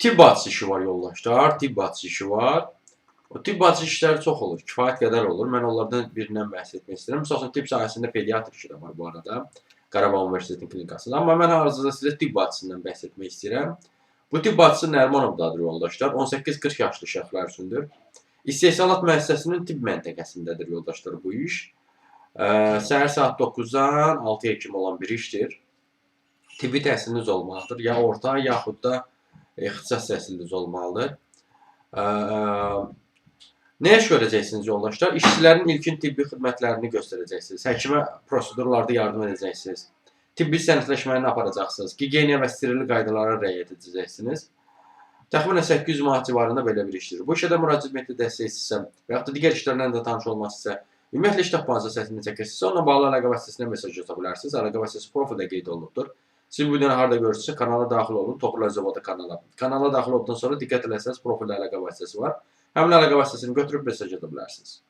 Tibb bacısı işi var yoldaşlar, tibb bacısı işi var. O tibb bacısı işləri çox olur, kifayət qədər olur. Mən onlardan birindən bəhs etmək istəyirəm. Məsəl üçün, tibb sahəsində pediatr işi də var bu arada. Qarabağ Universitetinin klinikasında. Amma mən hal-hazırda sizə tibb bacısından bəhs etmək istəyirəm. Bu tibb bacısı Nərimanovdadır yoldaşlar. 18-40 yaşlı şəxslər üçündür. İstehsalat müəssisəsinin tibb məntəqəsindədir yoldaşlar bu iş. Səhər saat 9-dan 6-ya kimi olan bir işdir. Tibbi təhsiliniz olmalıdır. Ya orta, yaxud da ixtisas təhsiliniz olmalıdır. Nə iş görəcəksiniz yoldaşlar? İşçilərin ilkin tibbi xidmətlərini göstərəcəksiniz. Həkimə prosedurlarda yardım edəcəksiniz. Tibbi sənədləşməni aparacaqsınız. Gigiyena və steril qaydalara riayət edəcəksiniz. Təxminən 800 manat civarında belə bir işdir. Bu işə də müraciət metod dəstəkçisə və yaxud da digər işlərlə də tanış olmaq istəsə, ümumiyyətlə iş tapmanızı səsini çəkirsinizsə, onunla bağlı əlaqə vasitəsinə mesaj yata bilərsiniz. Əlaqə vasitəsi profildə qeyd olunubdur. Siz bu videonu harada görürsünüzsə, kanala daxil olun, Toğrul Əzəvoda kanala. Kanala daxil olduqdan sonra diqqət eləsəniz, profildə əlaqə vasitəsi var. Həmin əlaqə vasitəsini götürüb mesaj yata bilərsiniz.